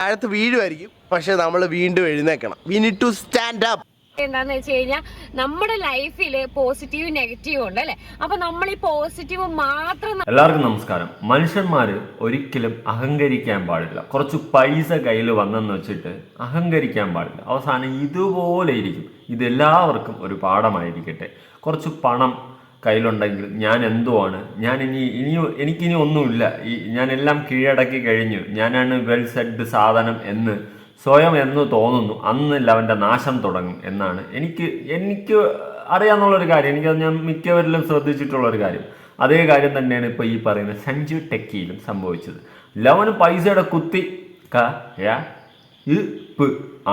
താഴത്ത് വീഴുമായിരിക്കും, പക്ഷെ നമ്മൾ വീണ്ടും എഴുന്നേക്കണം. We need to stand up. എന്താന്ന് വെച്ച് കഴിഞ്ഞാൽ നമ്മുടെ ലൈഫില് പോസിറ്റീവ് നെഗറ്റീവ് ഉണ്ട് അല്ലെ. അപ്പൊ നമ്മൾ ഈ പോസിറ്റീവ് മാത്രം. എല്ലാവർക്കും നമസ്കാരം. മനുഷ്യന്മാര് ഒരിക്കലും അഹങ്കരിക്കാൻ പാടില്ല. കുറച്ച് പൈസ കയ്യിൽ വന്നെന്ന് വെച്ചിട്ട് അഹങ്കരിക്കാൻ പാടില്ല. അവസാനം ഇതുപോലെ ഇരിക്കും. ഇതെല്ലാവർക്കും ഒരു പാഠമായിരിക്കട്ടെ. കുറച്ച് പണം കയ്യിലുണ്ടെങ്കിൽ ഞാൻ എന്തുവാണ്, ഞാൻ എനിക്കിനി ഒന്നുമില്ല, ഞാനെല്ലാം കീഴടക്കി കഴിഞ്ഞു, ഞാനാണ് വെൽ സെഡ് സാധനം എന്ന് സ്വയം എന്ന് തോന്നുന്നു, അന്നില്ല അവൻ്റെ നാശം തുടങ്ങും എന്നാണ് എനിക്ക് അറിയാവുന്നുള്ളൊരു കാര്യം. എനിക്കത് ഞാൻ മിക്കവരിലും ശ്രദ്ധിച്ചിട്ടുള്ളൊരു കാര്യം. അതേ കാര്യം തന്നെയാണ് ഇപ്പോൾ ഈ പറയുന്ന സഞ്ജു ടെക്കിയിലും സംഭവിച്ചത്. ലവന് പൈസയുടെ കുത്തി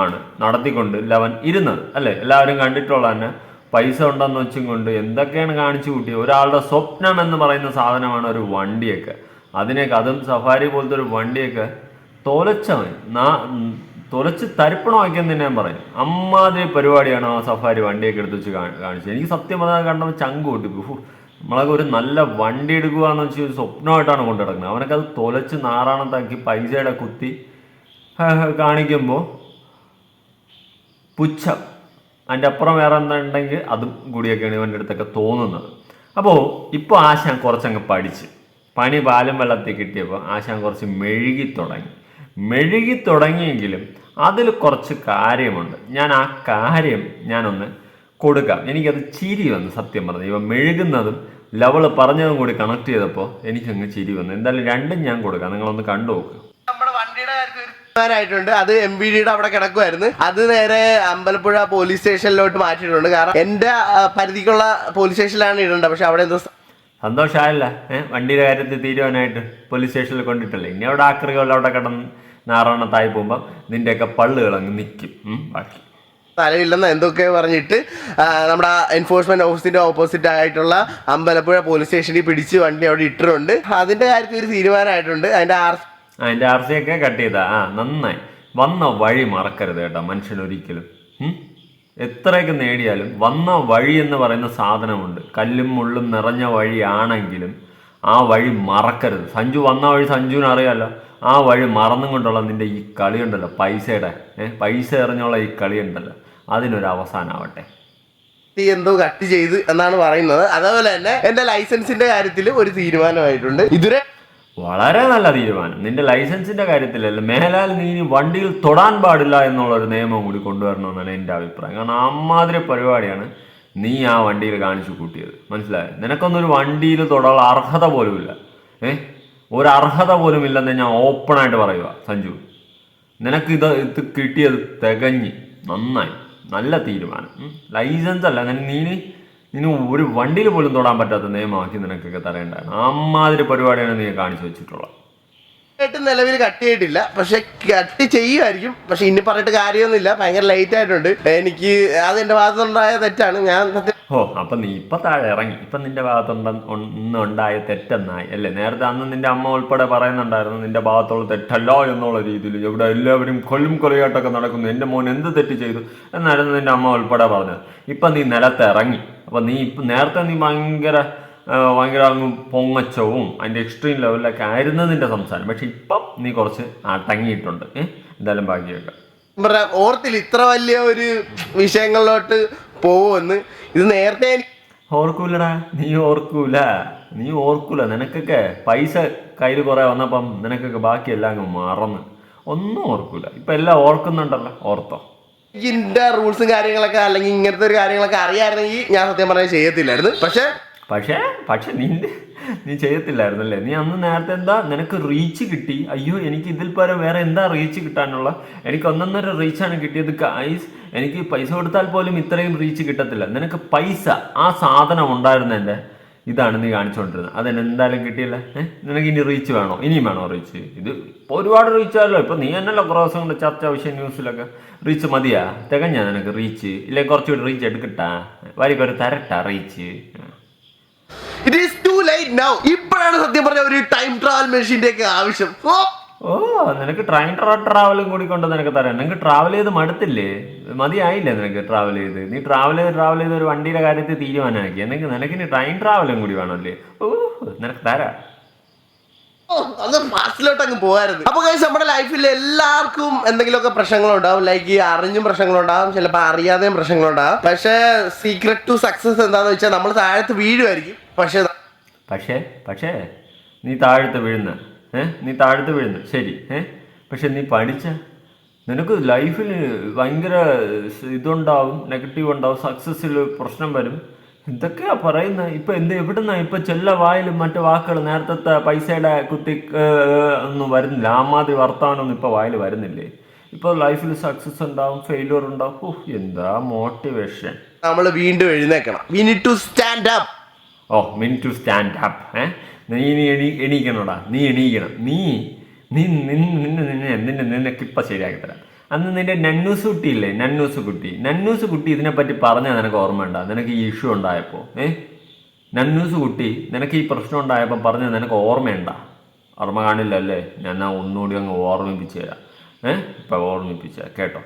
ആണ് നടത്തിക്കൊണ്ട് ലവൻ ഇരുന്നത് അല്ലേ. എല്ലാവരും കണ്ടിട്ടുള്ള തന്നെ പൈസ ഉണ്ടെന്ന് വെച്ചും കൊണ്ട് എന്തൊക്കെയാണ് കാണിച്ചു കൂട്ടിയത്. ഒരാളുടെ സ്വപ്നം എന്ന് പറയുന്ന സാധനമാണ് ഒരു വണ്ടിയൊക്കെ. അതും സഫാരി പോലത്തെ ഒരു വണ്ടിയൊക്കെ തൊലച്ച് തരിപ്പണമാക്കിയെന്ന് തന്നെ ഞാൻ പറയും. അമ്മാതിരി പരിപാടിയാണ് ആ സഫാരി വണ്ടിയൊക്കെ എടുത്ത് വെച്ച് കാണിച്ചത്. എനിക്ക് സത്യം പറഞ്ഞാൽ കണ്ടപ്പോൾ ചങ്ക് കൂട്ടി. നമ്മളൊക്കെ ഒരു നല്ല വണ്ടി എടുക്കുക എന്ന് വെച്ചാൽ ഒരു സ്വപ്നമായിട്ടാണ് കൊണ്ടു കിടക്കുന്നത്. അവനൊക്കെ അത് തൊലച്ച് നാറാണത്താക്കി പൈസയുടെ കുത്തി കാണിക്കുമ്പോൾ പുച്ഛം. അതിൻ്റെ അപ്പുറം വേറെ എന്തുണ്ടെങ്കിൽ അതും കൂടിയൊക്കെയാണ് ഇവൻ്റെ അടുത്തൊക്കെ തോന്നുന്നത്. അപ്പോൾ ഇപ്പോൾ ആശാൻ കുറച്ചങ്ങ് പഠിച്ച് പണി പാലും വെള്ളത്തിൽ കിട്ടിയപ്പോൾ ആശാൻ കുറച്ച് മെഴുകി തുടങ്ങിയെങ്കിലും അതിൽ കുറച്ച് കാര്യമുണ്ട്. ഞാൻ ആ കാര്യം ഞാനൊന്ന് കൊടുക്കാം. എനിക്കത് ചിരി വന്നു സത്യം പറഞ്ഞു. ഇവ മെഴുകുന്നതും ലവള് പറഞ്ഞതും കൂടി കണക്ട് ചെയ്തപ്പോൾ എനിക്കങ്ങ് ചിരി വന്നു. എന്തായാലും രണ്ടും ഞാൻ കൊടുക്കാം, നിങ്ങളൊന്ന് കണ്ടു നോക്ക്. നമ്മുടെ വണ്ടിയുടെ കാര്യത്തിൽ അത് MVDയുടെ അവിടെ കിടക്കുമായിരുന്നു. അത് നേരെ അമ്പലപ്പുഴ പോലീസ് സ്റ്റേഷനിലോട്ട് മാറ്റിയിട്ടുണ്ട്. കാരണം എന്റെ പരിധിക്കുള്ള പോലീസ് സ്റ്റേഷനിലാണ് ഇടേണ്ടത്. പക്ഷെ അവിടെ എന്തോ സന്തോഷമായല്ല വണ്ടിയുടെ കാര്യത്തിൽ തീരുവാനായിട്ട് പോലീസ് സ്റ്റേഷനിൽ കൊണ്ടിട്ടല്ലേ. ഇനി അവിടെ ആക്രികൾ അവിടെ കിടന്ന് നാറാണത്തായി പോകുമ്പോൾ നിന്റെയൊക്കെ പള്ളുകൾ അങ്ങ് നിൽക്കും. ബാക്കി തലയില്ലെന്ന് എന്തൊക്കെയോ പറഞ്ഞിട്ട് നമ്മുടെ എൻഫോഴ്സ്മെന്റ് ഓഫീസിന്റെ ഓപ്പോസിറ്റ് ആയിട്ടുള്ള അമ്പലപ്പുഴ പോലീസ് സ്റ്റേഷനിൽ പിടിച്ച് വണ്ടി അവിടെ ഇട്ടിട്ടുണ്ട്. അതിന്റെ കാര്യത്തിൽ ഒരു തീരുമാനമായിട്ടുണ്ട്. അതിന്റെ RC ഒക്കെ കട്ട് ചെയ്താ നന്നായി. വന്ന വഴി മറക്കരുത് കേട്ടോ മനുഷ്യൻ ഒരിക്കലും. എത്രയൊക്കെ നേടിയാലും വന്ന വഴി എന്ന് പറയുന്ന സാധനമുണ്ട്. കല്ലും മുള്ളും നിറഞ്ഞ വഴിയാണെങ്കിലും ആ വഴി മറക്കരുത്. സഞ്ജു വന്ന വഴി സഞ്ജുവിന് അറിയാമല്ലോ. ആ വഴി മറന്നും കൊണ്ടുള്ള നിന്റെ ഈ കളിയുണ്ടല്ലോ, പൈസ എറിഞ്ഞുള്ള ഈ കളിയുണ്ടല്ലോ, അതിനൊരു അവസാനമാവട്ടെ. എന്തോ കട്ട് ചെയ്ത് എന്നാണ് പറയുന്നത്. അതേപോലെ തന്നെ എന്റെ ലൈസൻസിന്റെ കാര്യത്തിൽ ഒരു തീരുമാനമായിട്ടുണ്ട്. ഇതുവരെ വളരെ നല്ല തീരുമാനം. നിന്റെ ലൈസൻസിന്റെ കാര്യത്തിലല്ല, മേലാൽ നീ വണ്ടിയിൽ തൊടാൻ പാടില്ല എന്നുള്ളൊരു നിയമം കൂടി കൊണ്ടുവരണമെന്നാണ് എൻ്റെ അഭിപ്രായം. കാരണം അമ്മാതിരി പരിപാടിയാണ് നീ ആ വണ്ടിയിൽ കാണിച്ചു കൂട്ടിയത്. മനസ്സിലായോ? നിനക്കൊന്നൊരു വണ്ടിയിൽ തൊടാനുള്ള അർഹത പോലുമില്ല. ഒരു അർഹത പോലും ഇല്ലെന്ന് ഞാൻ ഓപ്പണായിട്ട് പറയുക സഞ്ജു. നിനക്ക് ഇത് കിട്ടിയത് തികഞ്ഞ് നന്നായി. നല്ല തീരുമാനം. ലൈസൻസ് അല്ല, നീ ഒരു വണ്ടിയിൽ പോലും തൊടാൻ പറ്റാത്ത നിയമമാക്കി നിനക്കൊക്കെ തരേണ്ടതാണ്. അമ്മാതിരി പരിപാടിയാണ് നീ കാണിച്ചു വെച്ചിട്ടുള്ളത്. നിലവിൽ കട്ട് ചെയ്തിട്ടില്ല, പക്ഷെ കട്ട് ചെയ്യുമായിരിക്കും. പക്ഷെ ഇനി പറഞ്ഞിട്ട് കാര്യമൊന്നുമില്ല. ഭയങ്കര ലേറ്റ് ആയിട്ടുണ്ട്. എനിക്ക് അത് എന്റെ ഭാഗത്തുണ്ടായ തെറ്റാണ്. അപ്പൊ നീ ഇപ്പൊ താഴെ ഇറങ്ങി. ഇപ്പൊ നിന്റെ ഭാഗത്തുണ്ടായ തെറ്റെന്നായി അല്ലേ. നേരത്തെ അന്ന് നിന്റെ അമ്മ ഉൾപ്പെടെ പറയുന്നുണ്ടായിരുന്നു നിന്റെ ഭാഗത്തുള്ള തെറ്റല്ല എന്നുള്ള രീതിയിൽ. ഇവിടെ എല്ലാവരും കൊലയായിട്ടൊക്കെ നടക്കുന്നു, എന്റെ മോൻ എന്ത് തെറ്റ് ചെയ്തു എന്നായിരുന്നു നിന്റെ അമ്മ ഉൾപ്പെടെ പറഞ്ഞത്. ഇപ്പൊ നീ നിലത്തിറങ്ങി. അപ്പൊ നേരത്തെ നീ ഭയങ്കര അങ്ങ് പൊങ്ങച്ചവും അതിൻ്റെ എക്സ്ട്രീം ലെവലിലൊക്കെ ആയിരുന്നു നിന്റെ സംസാരം. പക്ഷെ ഇപ്പം നീ കുറച്ച് അടങ്ങിയിട്ടുണ്ട്. എന്തായാലും ബാക്കിയൊക്കെ ഓർത്തില്ല ഇത്ര വലിയ ഒരു വിഷയങ്ങളിലോട്ട് പോവുമെന്ന്. ഇത് നേരത്തെ ഓർക്കൂലടാ. നീ ഓർക്കൂല. നിനക്കൊക്കെ പൈസ കയ്യിൽ കുറെ വന്നപ്പം നിനക്കൊക്കെ ബാക്കിയെല്ലാം അങ്ങ് മറന്ന് ഒന്നും ഓർക്കൂല. ഇപ്പൊ എല്ലാം ഓർക്കുന്നുണ്ടല്ലോ, ഓർത്തോ. ഇതിന്റെ റൂൾസും കാര്യങ്ങളൊക്കെ അല്ലെങ്കിൽ ഇങ്ങനത്തെ ഒരു കാര്യങ്ങളൊക്കെ അറിയാമായിരുന്നെങ്കിൽ ഞാൻ സത്യം പറഞ്ഞാൽ ചെയ്യത്തില്ലായിരുന്നു. പക്ഷെ നീ ചെയ്യത്തില്ലായിരുന്നല്ലേ. നീ അന്ന് നേരത്തെ നിനക്ക് റീച്ച് കിട്ടി. അയ്യോ എനിക്ക് ഇതിൽ പരം വേറെ എന്താ റീച്ച് കിട്ടാനുള്ള, എനിക്ക് 1.5 റീച്ചാണ് കിട്ടിയത്. എനിക്ക് പൈസ കൊടുത്താൽ പോലും ഇത്രയും റീച്ച് കിട്ടത്തില്ല. നിനക്ക് പൈസ ആ സാധനം ഉണ്ടായിരുന്നതിൻ്റെ ഇതാണ് നീ കാണിച്ചുകൊണ്ടിരുന്നത്. അതെന്തായാലും കിട്ടിയില്ല. നിനക്ക് ഇനി റീച്ച് വേണോ? ഇനിയും വേണോ റീച്ച്? ഇത് ഒരുപാട് റീച്ച് ആയല്ലോ. ഇപ്പൊ നീ എന്നല്ല കുറേ ദിവസം കൊണ്ട് ചർച്ച വിഷയം ന്യൂസിലൊക്കെ റീച്ച് മതിയാ? തികഞ്ഞാ നിനക്ക് റീച്ച്? ഇല്ലേ കുറച്ചുകൂടി റീച്ച് എടുക്കട്ടാ? വരിക്കൊരു തരട്ടാ reach? It is too late now. ഇപ്പോഴാണ് സത്യം പറഞ്ഞ ഒരു ടൈം ട്രാവൽ മെഷീന്റെ ഒക്കെ ആവശ്യം. നിനക്ക് ട്രാവലും കൂടി കൊണ്ട് നിനക്ക് തരാം. നിനക്ക് ട്രാവൽ ചെയ്ത് മടുത്തില്ലേ? മതിയായില്ലേ നിനക്ക് ട്രാവൽ ചെയ്ത്? നീ ട്രാവൽ ചെയ്ത് ഒരു വണ്ടിയുടെ കാര്യത്തിൽ തീരുമാനമാക്കി. നിനക്കിനി ട്രെയിൻ ട്രാവലും കൂടി വേണമല്ലേ? നിനക്ക് തരാം. അത് ഫാസ്റ്റിലോട്ട് അങ്ങ് പോകായിരുന്നു. അപ്പൊ ഗൈസ് നമ്മുടെ ലൈഫിൽ എല്ലാവർക്കും എന്തെങ്കിലുമൊക്കെ പ്രശ്നങ്ങളുണ്ടാവും. ലൈക്ക് ഈ അറിഞ്ഞും പ്രശ്നങ്ങളുണ്ടാവും, ചിലപ്പോൾ അറിയാതെയും പ്രശ്നങ്ങളുണ്ടാവും. പക്ഷേ സീക്രട്ട് ടു സക്സസ് എന്താന്ന് വെച്ചാൽ നമ്മൾ താഴത്ത് വീഴുമായിരിക്കും. പക്ഷേ നീ താഴത്ത് വീഴുന്ന ശരി, പക്ഷെ നീ പഠിച്ച നിനക്ക് ലൈഫിൽ ഭയങ്കര ഇതുണ്ടാവും, നെഗറ്റീവ് ഉണ്ടാവും, സക്സസ്സിൽ പ്രശ്നം വരും. എന്തൊക്കെയാ പറയുന്നത്? ഇപ്പൊ എവിടുന്നാ ഇപ്പൊ ചെല്ല വായിലും മറ്റു വാക്കുകൾ നേരത്തെ പൈസയുടെ കുത്തി ഒന്നും വരുന്നില്ല, ആമാതിരി വർത്തമാനമൊന്നും ഇപ്പൊ വായിൽ വരുന്നില്ലേ? ഇപ്പൊ ലൈഫിൽ സക്സസ് ഉണ്ടാവും, ഫെയിലിയർ ഉണ്ടാവും. എന്താ മോട്ടിവേഷൻ! നമ്മൾ വീണ്ടും എഴുന്നേക്കണം. We need to stand up. നീ എണീക്കണോടാ, നീ എണീക്കണം. നിനക്കിപ്പം ശരിയാക്കി തരാം. അന്ന് നിന്റെ നന്നൂസ് കുട്ടി ഇതിനെപ്പറ്റി പറഞ്ഞാൽ നിനക്ക് ഓർമ്മ ഉണ്ടാ? നിനക്ക് ഈ ഇഷ്യൂ ഉണ്ടായപ്പോൾ നന്നൂസ് കുട്ടി നിനക്ക് ഈ പ്രശ്നം ഉണ്ടായപ്പോൾ പറഞ്ഞാൽ നിനക്ക് ഓർമ്മയുണ്ടാ? ഓർമ്മ കാണില്ലല്ലേ? ഞാൻ ഒന്നുകൂടി അങ്ങ് ഓർമ്മിപ്പിച്ചു തരാം. ഇപ്പം ഓർമ്മിപ്പിച്ച കേട്ടോ.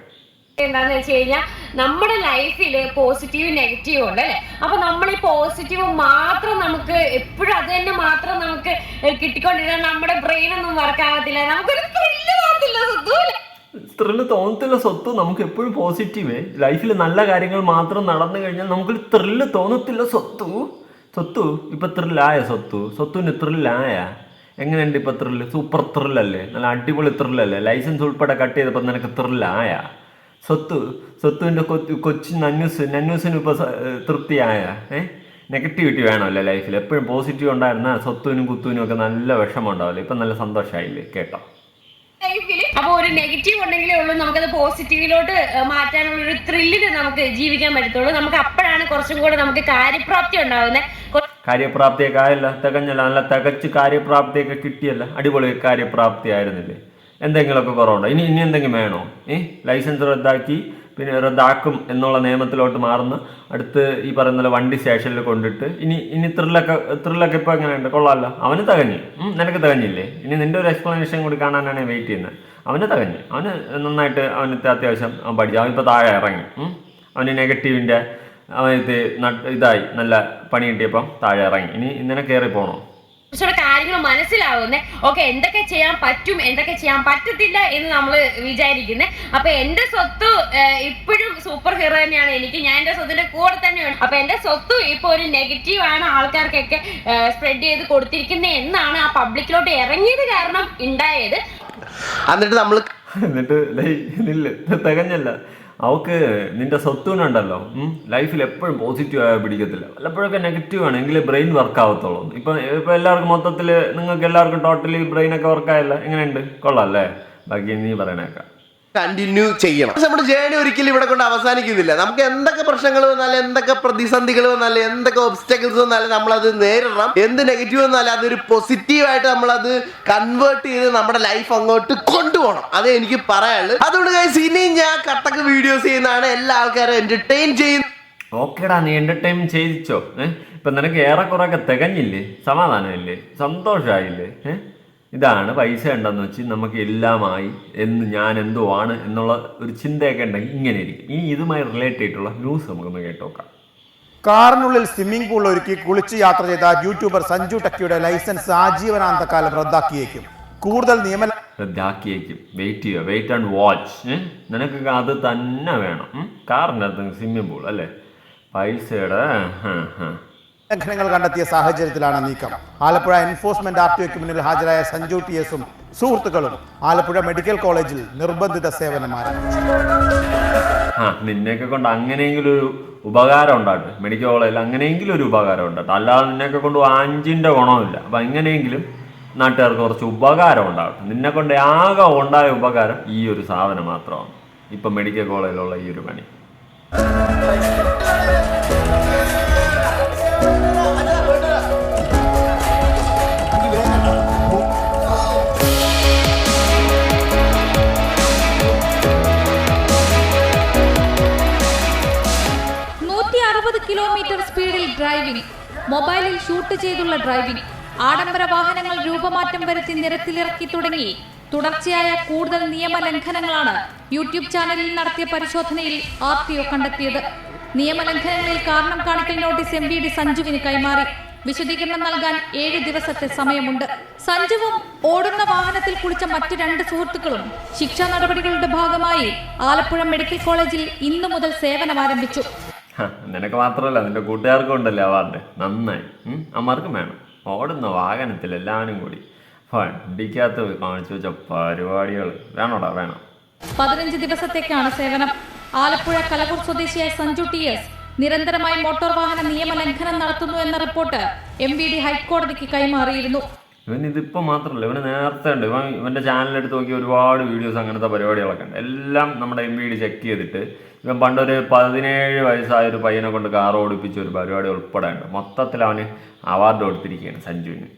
എന്താന്ന് വെച്ച് കഴിഞ്ഞാൽ നമ്മുടെ ലൈഫിൽ പോസിറ്റീവ് നെഗറ്റീവ് ഉണ്ട് അല്ലെ. അപ്പൊ നമ്മൾ ഈ പോസിറ്റീവ് മാത്രം നമുക്ക് എപ്പോഴും അത് തന്നെ മാത്രം നമുക്ക് കിട്ടിക്കൊണ്ടിരുന്നാൽ നമ്മുടെ ബ്രെയിൻ ഒന്നും വർക്ക് ആകത്തില്ല, നമുക്കൊരു ത്രില്ല് തോന്നത്തില്ല. സ്വത്ത് നമുക്ക് എപ്പോഴും പോസിറ്റീവ് ലൈഫിൽ നല്ല കാര്യങ്ങൾ മാത്രം നടന്നു കഴിഞ്ഞാൽ നമുക്കൊരു ത്രില്ല് തോന്നത്തില്ല. സ്വത്തു ഇപ്പൊ ത്രില്ലായ സ്വത്തുവിന് ത്രില്ലായ എങ്ങനെയുണ്ട് ഇപ്പൊ ത്രില്ല്? സൂപ്പർ ത്രില്ലല്ലേ? നല്ല അടിപൊളി ത്രില്ലല്ലേ? ലൈസൻസ് ഉൾപ്പെടെ കട്ട് ചെയ്തപ്പോൾ നിനക്ക് ത്രില്ലായ? സ്വത്തുവിൻ്റെ കൊച്ചു നന്നൂസിന് ഇപ്പോൾ തൃപ്തിയായ? നെഗറ്റിവിറ്റി വേണമല്ലേ ലൈഫിൽ? എപ്പോഴും പോസിറ്റീവ് ഉണ്ടായിരുന്ന സ്വത്തുവിനും കുത്തുവിനും ഒക്കെ നല്ല വിഷമം ഉണ്ടാവില്ലേ? ഇപ്പം നല്ല സന്തോഷമായില്ലേ? കേട്ടോ. ലൈഫിൽ അപ്പൊ ഒരു നെഗറ്റീവ് ഉണ്ടെങ്കിലേ ഉള്ളൂ നമുക്കത് പോസിറ്റീവിലോട്ട് മാറ്റാനുള്ള ഒരു ത്രില്ലിന് നമുക്ക് ജീവിക്കാൻ പറ്റത്തുള്ളൂ. നമുക്ക് അപ്പോഴാണ് കുറച്ചും കൂടെ നമുക്ക് കാര്യപ്രാപ്തി ഉണ്ടാവുന്നത്. കാര്യപ്രാപ്തിയൊക്കെ ആയല്ല, തികഞ്ഞല്ല, നല്ല തികച്ച് കാര്യപ്രാപ്തിയൊക്കെ കിട്ടിയല്ല, അടിപൊളി കാര്യപ്രാപ്തി ആയിരുന്നില്ലേ? എന്തെങ്കിലുമൊക്കെ കുറവുണ്ടോ? ഇനി എന്തെങ്കിലും വേണോ? ലൈസൻസ് റദ്ദാക്കി പിന്നെ എന്നുള്ള നിയമത്തിലോട്ട് മാറുന്ന അടുത്ത് ഈ പറയുന്ന വണ്ടി സ്റ്റേഷനിൽ കൊണ്ടിട്ട് ഇനി ത്രില്ലൊക്കെ ഇപ്പൊ എങ്ങനെയുണ്ട്? കൊള്ളാമല്ലോ. അവന് തകഞ്ഞു, നിനക്ക് തകഞ്ഞില്ലേ? ഇനി നിന്റെ ഒരു എക്സ്പ്ലനേഷൻ കൂടി കാണാനാണ് വെയിറ്റ് ചെയ്യുന്നത്. അവന് തകഞ്ഞു, അവന് നന്നായിട്ട് അത്യാവശ്യം അവൻ പഠിച്ചു. അവനിപ്പോൾ താഴെ ഇറങ്ങി. അവന് നെഗറ്റീവിൻ്റെ ഇതായി നല്ല പണി കിട്ടിയപ്പം താഴെ ഇറങ്ങി. ഇനി ഇങ്ങനെ കയറി പോകണോ? കുറച്ചുകൂടെ കാര്യങ്ങൾ മനസ്സിലാവുന്നേ. ഓക്കെ, എന്തൊക്കെ ചെയ്യാൻ പറ്റും, എന്തൊക്കെ ചെയ്യാൻ പറ്റത്തില്ല എന്ന് നമ്മൾ വിചാരിക്കുന്നത്. അപ്പൊ എന്റെ സ്വത്ത് ഇപ്പോഴും സൂപ്പർ ഹീറോ തന്നെയാണ് എനിക്ക്. ഞാൻ എന്റെ സ്വത്തിന്റെ കൂടെ തന്നെയാണ്. അപ്പൊ എന്റെ സ്വത്ത് ഇപ്പൊ ഒരു നെഗറ്റീവ് ആണ് ആൾക്കാർക്കൊക്കെ സ്പ്രെഡ് ചെയ്ത് കൊടുത്തിരിക്കുന്നത് എന്നാണ് ആ പബ്ലിക്കിലോട്ട് ഇറങ്ങിയത് കാരണം ഉണ്ടായത്. എന്നിട്ട് തികഞ്ഞല്ല. അവൾക്ക് നിന്റെ സ്വത്തുവിനുണ്ടല്ലോ ലൈഫിൽ എപ്പോഴും പോസിറ്റീവ് ആയ പിടിക്കത്തില്ല, വല്ലപ്പോഴൊക്കെ നെഗറ്റീവ് ആണ് എങ്കിലേ ബ്രെയിൻ വർക്ക് ആവത്തുള്ളൂ. ഇപ്പൊ എല്ലാവർക്കും മൊത്തത്തിൽ നിങ്ങൾക്ക് എല്ലാവർക്കും ടോട്ടലി ബ്രെയിനൊക്കെ വർക്കായല്ല. എങ്ങനെയുണ്ട്? കൊള്ളാം അല്ലേ? ബാക്കി നീ പറയണേക്കാം. കണ്ടിന്യൂ ചെയ്യണം. നമ്മുടെ ജേണി ഒരിക്കലും ഇവിടെ കൊണ്ട് അവസാനിക്കുന്നില്ല. നമുക്ക് എന്തൊക്കെ പ്രശ്നങ്ങൾ വന്നാലും, എന്തൊക്കെ പ്രതിസന്ധികൾ വന്നാലും, എന്തൊക്കെ ഒബ്സ്റ്റക്കിൾസ് വന്നാലും നമ്മളത് നേരിടണം. എന്ത് നെഗറ്റീവ് വന്നാലും അതൊരു പോസിറ്റീവായിട്ട് നമ്മളത് കൺവേർട്ട് ചെയ്ത് നമ്മുടെ ലൈഫ് അങ്ങോട്ട് കൊണ്ടുപോകണം. അതേ എനിക്ക് പറയാനുള്ളൂ. അതുകൊണ്ട് ഗൈസ് ഇനി ഞാൻ കട്ടക്ക് വീഡിയോസ് ചെയ്യുന്നതാണ്, എല്ലാ ആൾക്കാരും എന്റർടൈൻ ചെയ്യുന്നത്. ഓക്കേടാ, നീ എന്റർടൈൻ ചെയ്യിച്ചോ. ഇപ്പൊ നിനക്ക് ഏറെക്കുറെയൊക്കെ തികഞ്ഞില്ലേ? സമാധാനമില്ലേ? സന്തോഷമായില്ലേ? ഇതാണ് പൈസ ഉണ്ടെന്ന് വെച്ച് നമുക്ക് എല്ലാമായി ഞാൻ എന്തോ ആണ് എന്നുള്ള ഒരു ചിന്തയൊക്കെ ഉണ്ടെങ്കിൽ ഇങ്ങനെ ഇരിക്കും. ഇനി ഇതുമായി റിലേറ്റ് ചെയ്തിട്ടുള്ള ന്യൂസ് നമുക്കൊന്ന് കേട്ടോക്കാം. കാറിനുള്ളിൽ സ്വിമ്മിംഗ് പൂൾ ഒരുക്കി കുളിച്ച് യാത്ര ചെയ്ത യൂട്യൂബർ സഞ്ജു ടെക്കിയുടെ ലൈസൻസ് ആജീവനാന്തകാലം റദ്ദാക്കിയേക്കും. കൂടുതൽ റദ്ദാക്കിയേക്കും. Wait and watch. നിനക്ക് അത് തന്നെ വേണം. കാറിൻ്റെ അകത്ത് സ്വിമ്മിംഗ് പൂൾ അല്ലേ? പൈസയുടെ ലംഘനങ്ങൾ കണ്ടെത്തിയ സാഹചര്യത്തിലാണ് നീക്കം. ആലപ്പുഴ എൻഫോഴ്സ്മെന്റ് ആർടിഒയ്ക്ക് മുന്നിൽ ഹാജരായ സഞ്ജു ടി.എസും സുഹൃത്തുക്കളും ആലപ്പുഴ മെഡിക്കൽ കോളേജിൽ നിർബന്ധിത സേവനം ആരംഭിച്ചു. നിന്നെയൊക്കെ കൊണ്ട് അങ്ങനെയെങ്കിലും ഒരു ഉപകാരം ഉണ്ടാട്ടെ, മെഡിക്കൽ കോളേജിൽ അങ്ങനെയെങ്കിലും ഒരു ഉപകാരം ഉണ്ടാട്ടെ. അല്ലാതെ നിന്നെയൊക്കെ കൊണ്ട് 5 ഗുണമില്ല. അപ്പം എങ്ങനെയെങ്കിലും നാട്ടുകാർക്ക് കുറച്ച് ഉപകാരം ഉണ്ടാകട്ടെ. നിന്നെ കൊണ്ട് ആകെ ഉണ്ടായ ഉപകാരം ഈ ഒരു സാധനം മാത്രമാണ്. ഇപ്പം മെഡിക്കൽ കോളേജിലുള്ള ഈ ഒരു പണി. കിലോമീറ്റർ സ്പീഡിൽ ഡ്രൈവിംഗ്, മൊബൈലിൽ ഷൂട്ട് ചെയ്തുള്ള ഡ്രൈവിംഗ്, ആഡംബര വാഹനങ്ങൾ രൂപമാറ്റം വരുത്തി നിരത്തിലിറക്കി തുടങ്ങി തുടർച്ചയായ കൂടുതൽ നിയമലംഘനങ്ങളാണ് യൂട്യൂബ് ചാനലിൽ നടത്തിയ പരിശോധനയിൽ ആർടിഒ കണ്ടെത്തിയത്. നിയമലംഘനങ്ങളിൽ കാരണം കാണിക്കൽ നോട്ടീസ് MVD സഞ്ജുവിന് കൈമാറി. വിശദീകരണം നൽകാൻ 7 ദിവസത്തെ സമയമുണ്ട്. സഞ്ജുവും ഓടുന്ന വാഹനത്തിൽ കുളിച്ച മറ്റ് 2 സുഹൃത്തുക്കളും ശിക്ഷാ നടപടികളുടെ ഭാഗമായി ആലപ്പുഴ മെഡിക്കൽ കോളേജിൽ ഇന്നു മുതൽ സേവനം ആരംഭിച്ചു. നിനക്ക് മാത്രമല്ല, നിന്റെ കൂട്ടുകാർക്കും ഉണ്ടല്ലോ അവാർഡ്. നന്നായി. അമ്മമാർക്കും വേണം. ഓടുന്ന വാഹനത്തിൽ എല്ലാവരും കൂടി വണ്ടിക്കകത്ത് കാണിച്ചു വെച്ച പരിപാടികൾ വേണോടാ, വേണം. 15 ദിവസത്തേക്കാണ് സേവനം. ആലപ്പുഴ കലവൂർ സ്വദേശിയായ സഞ്ജു TS നിരന്തരമായി മോട്ടോർ വാഹന നിയമലംഘനം നടത്തുന്നു എന്ന റിപ്പോർട്ട് MVD ഹൈക്കോടതിക്ക് കൈമാറിയിരുന്നു. ഇവൻ ഇതിപ്പോൾ മാത്രമല്ല, ഇവന് നേരത്തെ ഉണ്ട്. ഇവൻ്റെ ചാനലെടുത്ത് നോക്കി ഒരുപാട് വീഡിയോസ് അങ്ങനത്തെ പരിപാടികളൊക്കെ ഉണ്ട്. എല്ലാം നമ്മുടെ MVD ചെക്ക് ചെയ്തിട്ട് ഇവൻ പണ്ടൊരു 17 വയസ്സായ ഒരു പയ്യനെ കൊണ്ട് കാർ ഓടിപ്പിച്ച ഒരു പരിപാടി ഉൾപ്പെടെ ഉണ്ട്. മൊത്തത്തിൽ അവന് അവാർഡ് കൊടുത്തിരിക്കുകയാണ് സഞ്ജുവിന്.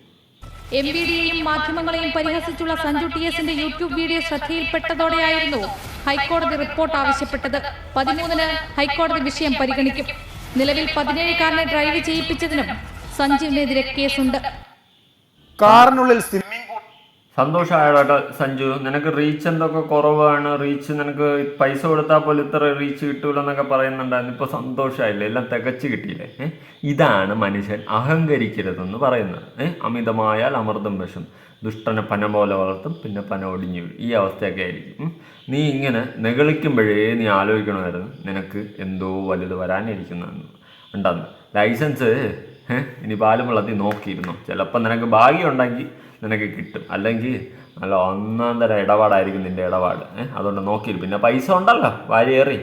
MVDയെയും മാധ്യമങ്ങളെയും പരിഹസിച്ചുള്ള സഞ്ജു TSന്റെ യൂട്യൂബ് വീഡിയോ ശ്രദ്ധയിൽപ്പെട്ടതോടെയായിരുന്നു ഹൈക്കോടതി റിപ്പോർട്ട് ആവശ്യപ്പെട്ടത്. 13-ന് ഹൈക്കോടതി വിഷയം പരിഗണിക്കും. നിലവിൽ 17-കാരനെ ഡ്രൈവ് ചെയ്യിപ്പിച്ചതിനും സഞ്ജുവിനെതിരെ കേസുണ്ട്. കാറിനുള്ളിൽ സന്തോഷമായോട്ടെ സഞ്ജു, നിനക്ക് റീച്ച് എന്തൊക്കെ കുറവാണ്. റീച്ച് നിനക്ക് പൈസ കൊടുത്താൽ പോലും ഇത്ര റീച്ച് കിട്ടൂലെന്നൊക്കെ പറയുന്നുണ്ടായിരുന്നു. ഇപ്പോൾ സന്തോഷമായില്ലേ, എല്ലാം തികച്ച് കിട്ടിയില്ലേ? ഇതാണ് മനുഷ്യൻ അഹങ്കരിക്കരുതെന്ന് പറയുന്നത്. അമിതമായാൽ അമൃതം വിഷം, ദുഷ്ടനെ പന പോലെ വളർത്തും, പിന്നെ പന ഒടിഞ്ഞു വീഴും. ഈ അവസ്ഥയൊക്കെ ആയിരിക്കും. നീ ഇങ്ങനെ നെകളിക്കുമ്പോഴേ നീ ആലോചിക്കണമായിരുന്നു നിനക്ക് എന്തോ വലുത് വരാനിരിക്കുന്നതെന്ന്. ഉണ്ടാന്ന് ലൈസൻസ് ഇനി പാലും വെള്ളത്തിൽ നോക്കിയിരുന്നു. ചിലപ്പോൾ നിനക്ക് ഭാഗ്യം ഉണ്ടെങ്കിൽ നിനക്ക് കിട്ടും, അല്ലെങ്കിൽ നല്ല ഒന്നാം തരം ഇടപാടായിരിക്കും നിൻ്റെ ഇടപാട്. അതുകൊണ്ട് നോക്കിയിരുന്നു. പിന്നെ പൈസ ഉണ്ടല്ലോ വാരിയേറി.